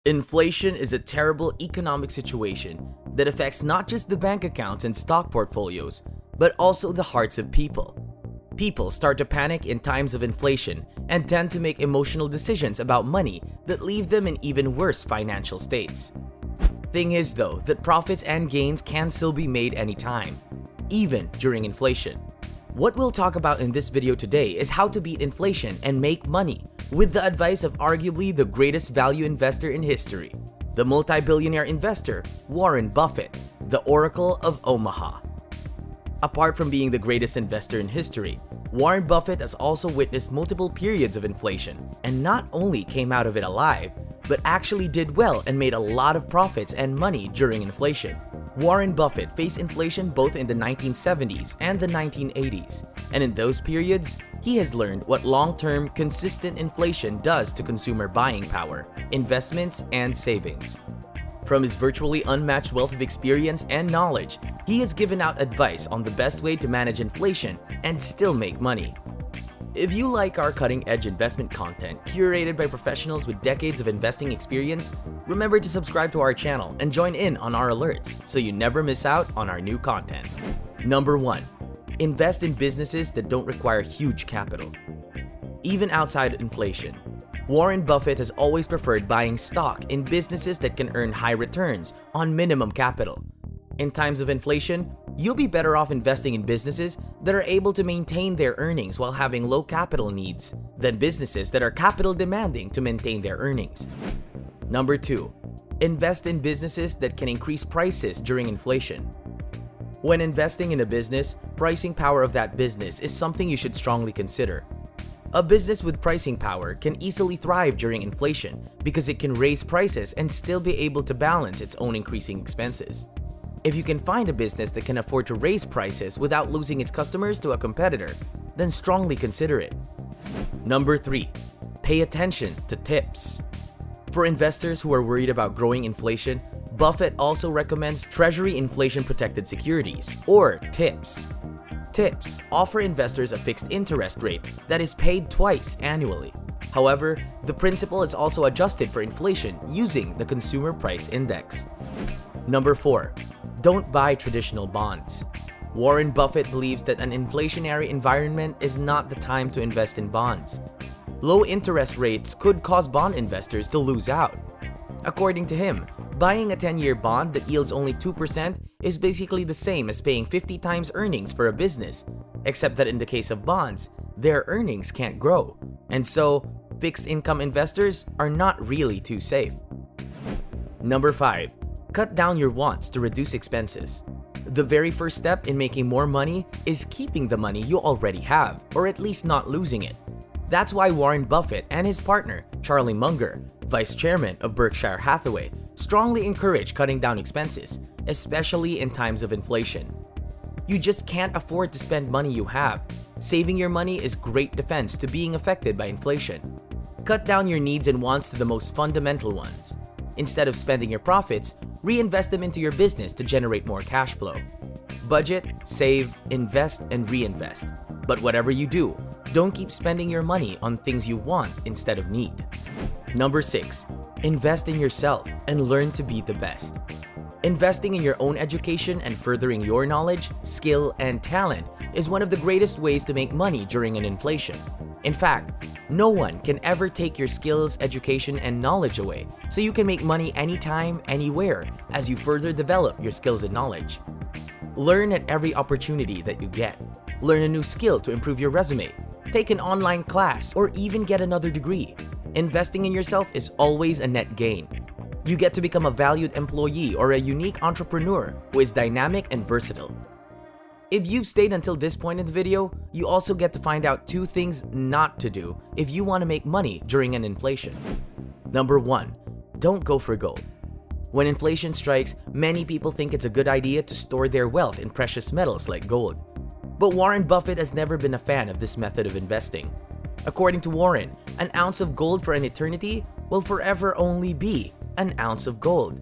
Inflation is a terrible economic situation that affects not just the bank accounts and stock portfolios, but also the hearts of people. People start to panic in times of inflation and tend to make emotional decisions about money that leave them in even worse financial states. Thing is though, that profits and gains can still be made anytime, even during inflation. What we'll talk about in this video today is how to beat inflation and make money with the advice of arguably the greatest value investor in history, the multi-billionaire investor Warren Buffett, the Oracle of Omaha. Apart from being the greatest investor in history, Warren Buffett has also witnessed multiple periods of inflation and not only came out of it alive, but actually did well and made a lot of profits and money during inflation. Warren Buffett faced inflation both in the 1970s and the 1980s, and in those periods, he has learned what long-term, consistent inflation does to consumer buying power, investments, and savings. From his virtually unmatched wealth of experience and knowledge, he has given out advice on the best way to manage inflation and still make money. If you like our cutting-edge investment content curated by professionals with decades of investing experience, remember to subscribe to our channel and join in on our alerts so you never miss out on our new content. Number 1. Invest in businesses that don't require huge capital. Even outside inflation, Warren Buffett has always preferred buying stock in businesses that can earn high returns on minimum capital. In times of inflation, you'll be better off investing in businesses that are able to maintain their earnings while having low capital needs than businesses that are capital demanding to maintain their earnings. Number 2. Invest in businesses that can increase prices during inflation. When investing in a business, pricing power of that business is something you should strongly consider. A business with pricing power can easily thrive during inflation because it can raise prices and still be able to balance its own increasing expenses. If you can find a business that can afford to raise prices without losing its customers to a competitor, then strongly consider it. Number 3. Pay attention to tips. For investors who are worried about growing inflation, Buffett also recommends Treasury Inflation-Protected Securities, or TIPS. TIPS offer investors a fixed interest rate that is paid twice annually. However, the principal is also adjusted for inflation using the Consumer Price Index. Number 4. Don't buy traditional bonds. Warren Buffett believes that an inflationary environment is not the time to invest in bonds. Low interest rates could cause bond investors to lose out. According to him, buying a 10-year bond that yields only 2% is basically the same as paying 50 times earnings for a business, except that in the case of bonds, their earnings can't grow, and so fixed income investors are not really too safe. Number 5. Cut down your wants to reduce expenses. The very first step in making more money is keeping the money you already have, or at least not losing it. That's why Warren Buffett and his partner, Charlie Munger, vice chairman of Berkshire Hathaway, strongly encourage cutting down expenses, especially in times of inflation. You just can't afford to spend money you have. Saving your money is great defense to being affected by inflation. Cut down your needs and wants to the most fundamental ones. Instead of spending your profits, reinvest them into your business to generate more cash flow. Budget, save, invest, and reinvest. But whatever you do, don't keep spending your money on things you want instead of need. Number 6. Invest in yourself and learn to be the best. Investing in your own education and furthering your knowledge, skill, and talent is one of the greatest ways to make money during an inflation. In fact, no one can ever take your skills, education, and knowledge away, so you can make money anytime, anywhere, as you further develop your skills and knowledge. Learn at every opportunity that you get. Learn a new skill to improve your resume. Take an online class, or even get another degree. Investing in yourself is always a net gain. You get to become a valued employee or a unique entrepreneur who is dynamic and versatile. If you've stayed until this point in the video, you also get to find out 2 things not to do if you want to make money during an inflation. Number 1. Don't go for gold. When inflation strikes, many people think it's a good idea to store their wealth in precious metals like gold. But Warren Buffett has never been a fan of this method of investing. According to Warren, an ounce of gold for an eternity will forever only be an ounce of gold.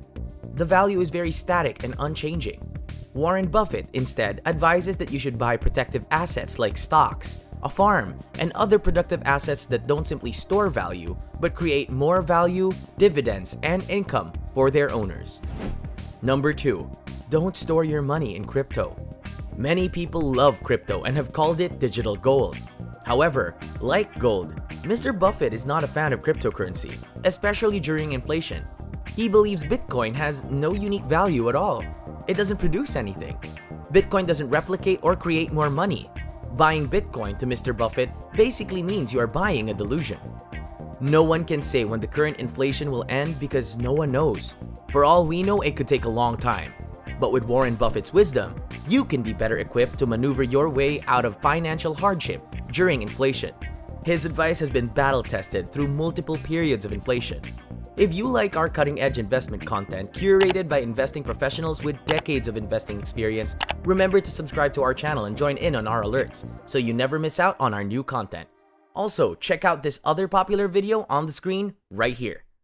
The value is very static and unchanging. Warren Buffett instead advises that you should buy protective assets like stocks, a farm, and other productive assets that don't simply store value, but create more value, dividends, and income for their owners. Number 2. Don't store your money in crypto. Many people love crypto and have called it digital gold. However, like gold, Mr. Buffett is not a fan of cryptocurrency, especially during inflation. He believes Bitcoin has no unique value at all. It doesn't produce anything. Bitcoin doesn't replicate or create more money. Buying Bitcoin to Mr. Buffett basically means you are buying a delusion. No one can say when the current inflation will end because no one knows. For all we know, it could take a long time. But with Warren Buffett's wisdom, you can be better equipped to maneuver your way out of financial hardship during inflation. His advice has been battle-tested through multiple periods of inflation. If you like our cutting-edge investment content curated by investing professionals with decades of investing experience, remember to subscribe to our channel and join in on our alerts so you never miss out on our new content. Also, check out this other popular video on the screen right here.